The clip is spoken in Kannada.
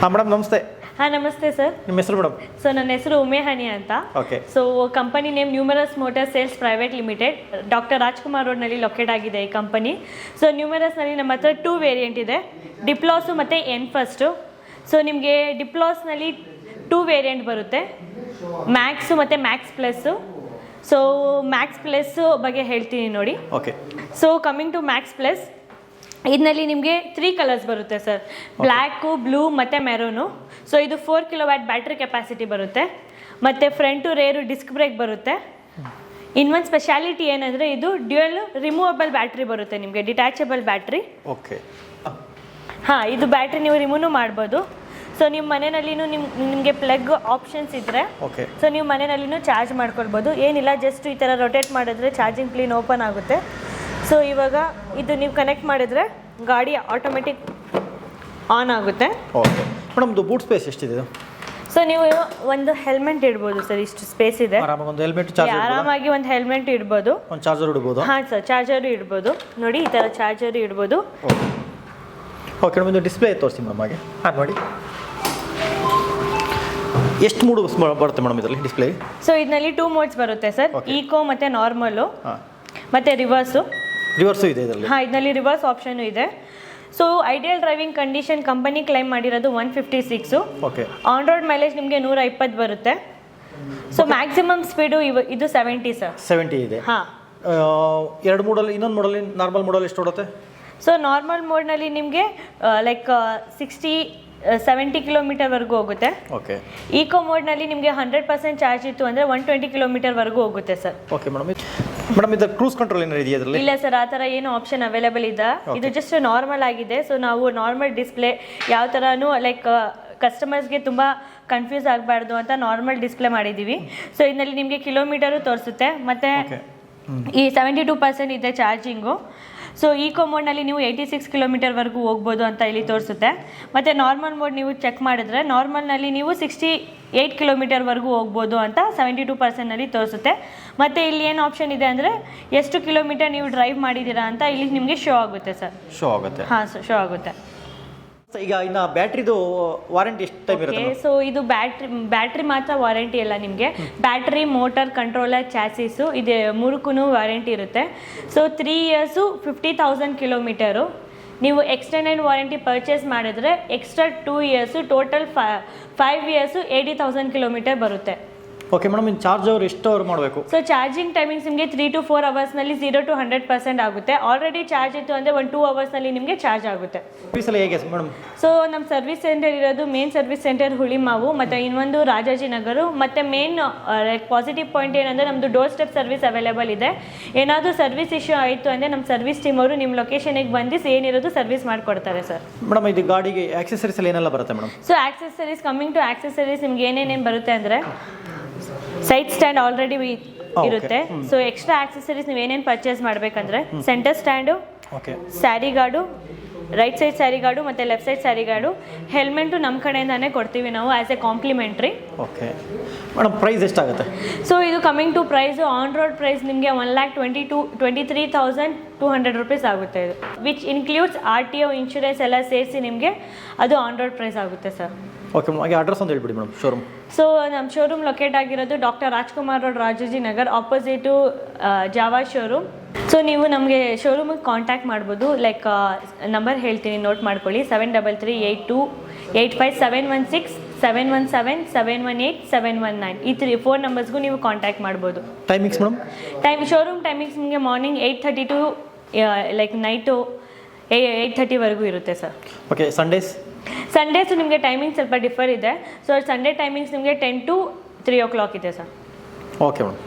ಹಾಂ ಮೇಡಮ್ ನಮಸ್ತೆ. ಹಾಂ ನಮಸ್ತೆ ಸರ್. ನಿಮ್ಮ ಹೆಸರು ಮೇಡಮ್? ಸೊ ನನ್ನ ಹೆಸರು ಉಮೇಹನಿ ಅಂತ. Okay. So company name numerous motor sales private limited, doctor Rajkumar ರೋಡ್ನಲ್ಲಿ ಲೊಕೇಟ್ ಆಗಿದೆ ಈ ಕಂಪನಿ. ಸೊ ನ್ಯೂಮರಸ್ನಲ್ಲಿ ನಮ್ಮ ಹತ್ರ 2 ವೇರಿಯಂಟ್ ಇದೆ, ಡಿಪ್ಲಾಸು ಮತ್ತು ಎನ್ಫಸ್ಟು. ಸೊ ನಿಮಗೆ ಡಿಪ್ಲಾಸ್ನಲ್ಲಿ 2 ವೇರಿಯಂಟ್ ಬರುತ್ತೆ, ಮ್ಯಾಕ್ಸು ಮತ್ತು max plus. So max plus ಬಗ್ಗೆ ಹೇಳ್ತೀನಿ ನೋಡಿ. Okay. So coming to max plus, ಇದರಲ್ಲಿ ನಿಮಗೆ 3 ಕಲರ್ಸ್ ಬರುತ್ತೆ ಸರ್, ಬ್ಲ್ಯಾಕು, ಬ್ಲೂ ಮತ್ತು ಮೆರೂನು. ಸೊ ಇದು 4 ಕಿಲೋವ್ಯಾಟ್ ಬ್ಯಾಟ್ರಿ ಕೆಪಾಸಿಟಿ ಬರುತ್ತೆ, ಮತ್ತು ಫ್ರಂಟು ರೇರು ಡಿಸ್ಕ್ ಬ್ರೇಕ್ ಬರುತ್ತೆ. ಇನ್ನೊಂದು ಸ್ಪೆಷಾಲಿಟಿ ಏನಂದರೆ ಇದು ಡ್ಯುಯಲ್ ರಿಮೂವಬಲ್ ಬ್ಯಾಟ್ರಿ ಬರುತ್ತೆ ನಿಮಗೆ, ಡಿಟ್ಯಾಚಬಲ್ ಬ್ಯಾಟ್ರಿ. ಓಕೆ. ಹಾಂ, ಇದು ಬ್ಯಾಟ್ರಿ ನೀವು ರಿಮೂವ್ನು ಮಾಡ್ಬೋದು. ಸೊ ನಿಮ್ಮ ಮನೆಯಲ್ಲಿನೂ ನಿಮಗೆ ಪ್ಲಗ್ ಆಪ್ಷನ್ಸ್ ಇದ್ದರೆ ಓಕೆ, ಸೊ ನೀವು ಮನೆಯಲ್ಲಿನೂ ಚಾರ್ಜ್ ಮಾಡ್ಕೊಳ್ಬೋದು. ಏನಿಲ್ಲ, ಜಸ್ಟ್ ಈ ಥರ ರೊಟೇಟ್ ಮಾಡಿದ್ರೆ ಚಾರ್ಜಿಂಗ್ ಪ್ಲೇನ್ ಓಪನ್ ಆಗುತ್ತೆ. ಸೊ ಇವಾಗ ಇದು ನೀವು ಕನೆಕ್ಟ್ ಮಾಡಿದರೆ ಗಾಡಿ ಆಟೋಮೆಟಿಕ್ ಆನ್ ಆಗುತ್ತೆ. ಓಕೆ ಮೇಡಮ್, ಇದು ಬೂಟ್ ಸ್ಪೇಸ್ ಎಷ್ಟಿದೆ ಇದು? ಸೊ ನೀವು ಒಂದು ಹೆಲ್ಮೆಟ್ ಇಡ್ಬೋದು ಸರ್, ಇಷ್ಟು ಸ್ಪೇಸ್ ಇದೆ. ಆರಾಮಾಗಿ ಒಂದು ಹೆಲ್ಮೆಟ್ ಚಾರ್ಜರ್, ಆರಾಮಾಗಿ ಒಂದು ಹೆಲ್ಮೆಟ್ ಇಡ್ಬೋದು, ಒಂದು ಚಾರ್ಜರ್ ಇಡ್ಬೋದು. ಹಾಂ ಸರ್, ಚಾರ್ಜರು ಇಡ್ಬೋದು. ನೋಡಿ ಈ ಥರ ಚಾರ್ಜರು ಇಡ್ಬೋದು. ಓಕೆ ಮೇಡಮ್, ಇದು ಡಿಸ್ಪ್ಲೇ ತೋರಿಸಿ ಮೇಡಮ್ ಹಾಗೆ. ಹಾಂ ನೋಡಿ, ಎಷ್ಟು ಮೂಡು ಬರುತ್ತೆ ಮೇಡಮ್ ಇದರಲ್ಲಿ ಡಿಸ್ಪ್ಲೇ? ಸೊ ಇದರಲ್ಲಿ 2 ಮೋಡ್ಸ್ ಬರುತ್ತೆ ಸರ್, ಈಕೋ ಮತ್ತು ನಾರ್ಮಲು ಮತ್ತು ರಿವರ್ಸು. ರಿವರ್ಸು ಇದೆ ಇದರಲ್ಲಿ? ಹಾಂ, ಇದರಲ್ಲಿ ರಿವರ್ಸ್ ಆಪ್ಷನ್ನು ಇದೆ. So ideal driving condition company claim ಮಾಡಿರೋದು 156. ಓಕೆ. ಆನ್ ರೋಡ್ ಮೈಲೇಜ್ ನಿಮಗೆ 120 ಬರುತ್ತೆ. ಸೊ ಮ್ಯಾಕ್ಸಿಮಮ್ ಸ್ಪೀಡು ಇದು 70 ಸರ್. 70 ಇದೆ. ಹಾಂ, 2 ಮೋಡಲ್ಲಿ, ಇನ್ನೊಂದು ಮೋಡಲ್ಲಿ ನಾರ್ಮಲ್ ಮೋಡಲ್ಲಿ ಎಷ್ಟು ಓಡುತ್ತೆ? ಸೊ ನಾರ್ಮಲ್ ಮೋಡ್ನಲ್ಲಿ ನಿಮಗೆ ಲೈಕ್ 60-70 ಕಿಲೋಮೀಟರ್ವರೆಗೂ ಹೋಗುತ್ತೆ. ಓಕೆ. ಈಕೋ ಮೋಡ್ನಲ್ಲಿ ನಿಮಗೆ 100% ಚಾರ್ಜ್ ಇತ್ತು ಅಂದರೆ 120 ಕಿಲೋಮೀಟರ್ವರೆಗೂ ಹೋಗುತ್ತೆ ಸರ್. Okay madam. ಮೇಡಮ್ ಇದು ಕ್ರೂಸ್ ಕಂಟ್ರೋಲ್ ಏನಾರು ಇದೆಯಾ ಇದರಲ್ಲಿ? ಇಲ್ಲ ಸರ್, ಆ ಥರ ಏನು ಆಪ್ಷನ್ ಅವೈಲೇಬಲ್ ಇದೆ. ಇದು ಜಸ್ಟ್ ನಾರ್ಮಲ್ ಆಗಿದೆ. ಸೊ ನಾವು ನಾರ್ಮಲ್ ಡಿಸ್ಪ್ಲೇ ಯಾವ ಥರನೂ ಲೈಕ್ ಕಸ್ಟಮರ್ಸ್ಗೆ ತುಂಬ ಕನ್ಫ್ಯೂಸ್ ಆಗಬಾರ್ದು ಅಂತ ನಾರ್ಮಲ್ ಡಿಸ್ಪ್ಲೇ ಮಾಡಿದ್ದೀವಿ. ಸೊ ಇದರಲ್ಲಿ ನಿಮಗೆ ಕಿಲೋಮೀಟರು ತೋರಿಸುತ್ತೆ, ಮತ್ತು ಈ 72% ಇದೆ ಚಾರ್ಜಿಂಗು. ಸೊ ಈಕೋ ಮೋಡ್ನಲ್ಲಿ ನೀವು 86 ಕಿಲೋಮೀಟರ್ವರೆಗೂ ಹೋಗ್ಬೋದು ಅಂತ ಇಲ್ಲಿ ತೋರಿಸುತ್ತೆ. ಮತ್ತು ನಾರ್ಮಲ್ ಮೋಡ್ ನೀವು ಚೆಕ್ ಮಾಡಿದ್ರೆ ನಾರ್ಮಲ್ನಲ್ಲಿ ನೀವು 68 ಕಿಲೋಮೀಟರ್ವರೆಗೂ ಹೋಗ್ಬೋದು ಅಂತ 72%ನಲ್ಲಿ ತೋರಿಸುತ್ತೆ. ಮತ್ತು ಇಲ್ಲಿ ಏನು ಆಪ್ಷನ್ ಇದೆ ಅಂದರೆ ಎಷ್ಟು ಕಿಲೋಮೀಟರ್ ನೀವು ಡ್ರೈವ್ ಮಾಡಿದ್ದೀರಾ ಅಂತ ಇಲ್ಲಿ ನಿಮಗೆ ಶೋ ಆಗುತ್ತೆ ಸರ್. ಶೋ ಆಗುತ್ತೆ? ಹಾಂ ಸರ್, ಶೋ ಆಗುತ್ತೆ. ಈಗ ಇನ್ನು ಬ್ಯಾಟ್ರಿದು ವಾರಂಟಿ ಎಷ್ಟು ಟೈಮ್ ಇರುತ್ತೆ? ಸೊ ಇದು ಬ್ಯಾಟ್ರಿ ಮಾತ್ರ ವಾರಂಟಿ ಅಲ್ಲ, ನಿಮಗೆ ಬ್ಯಾಟ್ರಿ, ಮೋಟರ್, ಕಂಟ್ರೋಲರ್, ಚಾಸಿಸು ಇದೆ 3ಕ್ಕೂ ವಾರಂಟಿ ಇರುತ್ತೆ. So 3 years 50,000 kilometre. ನೀವು ಎಕ್ಸ್ಟೆಂಡೆಡ್ ವಾರಂಟಿ ಪರ್ಚೇಸ್ ಮಾಡಿದ್ರೆ extra 2 years, total 5 years 80,000 kilometre ಬರುತ್ತೆ. ಓಕೆ ಮೇಡಮ್, ಇನ್ನು ಚಾರ್ಜ್ ಅವ್ರು ಎಷ್ಟು ಅವರ್ ಮಾಡಬೇಕು? ಸೊ ಚಾರ್ಜಿಂಗ್ ಟೈಮಿಂಗ್ಸ್ ನಿಮಗೆ 3 to 4 ಅವರ್ಸ್ನಲ್ಲಿ 0 to 100% ಆಗುತ್ತೆ. ಆಲ್ರೆಡಿ ಚಾರ್ಜ್ ಇತ್ತು ಅಂದರೆ 1-2 ಅವರ್ಸ್ನಲ್ಲಿ ನಿಮಗೆ ಚಾರ್ಜ್ ಆಗುತ್ತೆ. ಸರ್ವಿಸಲ್ಲಿ ಹೇಗೆ ಮೇಡಮ್? ಸೊ ನಮ್ಮ ಸರ್ವಿಸ್ ಸೆಂಟರ್ ಇರೋದು ಮೇನ್ ಸರ್ವಿಸ್ ಸೆಂಟರ್ ಹುಳಿಮಾವು, ಮತ್ತು ಇನ್ನೊಂದು ರಾಜಾಜಿನಗರ. ಮತ್ತು ಮೇನ್ ಪಾಸಿಟಿವ್ ಪಾಯಿಂಟ್ ಏನಂದರೆ ನಮ್ಮದು ಡೋರ್ ಸ್ಟೆಪ್ ಸರ್ವಿಸ್ ಅವೈಲೇಬಲ್ ಇದೆ. ಏನಾದರೂ ಸರ್ವಿಸ್ ಇಶ್ಯೂ ಆಯಿತು ಅಂದರೆ ನಮ್ಮ ಸರ್ವಿಸ್ ಟೀಮ್ ಅವರು ನಿಮ್ಮ ಲೊಕೇಶನಿಗೆ ಬಂದು ಏನಿರೋದು ಸರ್ವಿಸ್ ಮಾಡಿಕೊಡ್ತಾರೆ ಸರ್. ಮೇಡಮ್ ಇದು ಗಾಡಿಗೆ ಆಕ್ಸೆಸರೀಸ್ ಎಲ್ಲ ಏನೆಲ್ಲ ಬರುತ್ತೆ madam? So accessories, coming to accessories ನಿಮ್ಗೆ ಏನೇನೇನು ಬರುತ್ತೆ ಅಂದರೆ ಸೈಡ್ ಸ್ಟ್ಯಾಂಡ್ ಆಲ್ರೆಡಿ ಇರುತ್ತೆ. ಸೊ ಎಕ್ಸ್ಟ್ರಾ ಆಕ್ಸೆಸರೀಸ್ ನೀವು ಏನೇನು ಪರ್ಚೇಸ್ ಮಾಡಬೇಕಂದ್ರೆ centre stand, sari guard, right side sari guard ಮತ್ತು left side sari guard, helmet ನಮ್ಮ ಕಡೆಯಿಂದಾನೇ ಕೊಡ್ತೀವಿ ನಾವು as a complimentary. Okay madam, price ಎಷ್ಟಾಗುತ್ತೆ? ಸೊ ಇದು coming to price, on road price ನಿಮಗೆ 1,23,200 ರೂಪೀಸ್ ಆಗುತ್ತೆ. ಇದು ವಿಚ್ ಇನ್ಕ್ಲೂಡ್ಸ್ RTO ಇನ್ಶೂರೆನ್ಸ್ ಎಲ್ಲ ಸೇರಿಸಿ ನಿಮಗೆ ಅದು ಆನ್ ರೋಡ್ ಪ್ರೈಸ್ ಆಗುತ್ತೆ ಸರ್. ಓಕೆ ಮೇಡಮ್, ಹಾಗೆ ಅಡ್ರೆಸ್ ಒಂದು ಹೇಳ್ಬಿಡಿ ಮೇಡಮ್. ಶೋರೂಮ್? ಸೊ ನಮ್ಮ ಶೋರೂಮ್ ಲೊಕೇಟ್ ಆಗಿರೋದು doctor Rajkumar road, Rajajinagar, ಆಪೋಸಿಟು Java showroom. So ನೀವು ನಮಗೆ ಶೋರೂಮಿಗೆ ಕಾಂಟ್ಯಾಕ್ಟ್ ಮಾಡ್ಬೋದು. ಲೈಕ್ ನಂಬರ್ ಹೇಳ್ತೀನಿ, ನೋಟ್ ಮಾಡ್ಕೊಳ್ಳಿ: 7332857716, 717-718-719. ಈ 4 ನಂಬರ್ಸ್ಗೂ ನೀವು ಕಾಂಟ್ಯಾಕ್ಟ್ ಮಾಡ್ಬೋದು. Timings madam? ಶೋರೂಮ್ ಟೈಮಿಂಗ್ಸ್ ನಿಮಗೆ ಮಾರ್ನಿಂಗ್ 8:30 to ಲೈಕ್ ನೈಟು 8:30ವರೆಗೂ ಇರುತ್ತೆ ಸರ್. ಓಕೆ. ಸಂಡೇಸು ನಿಮಗೆ ಟೈಮಿಂಗ್ ಸ್ವಲ್ಪ ಡಿಫರ್ ಇದೆ. ಸೊ ಸಂಡೇ ಟೈಮಿಂಗ್ಸ್ ನಿಮಗೆ 10 to 3 o'clock ಇದೆ ಸರ್. Okay madam.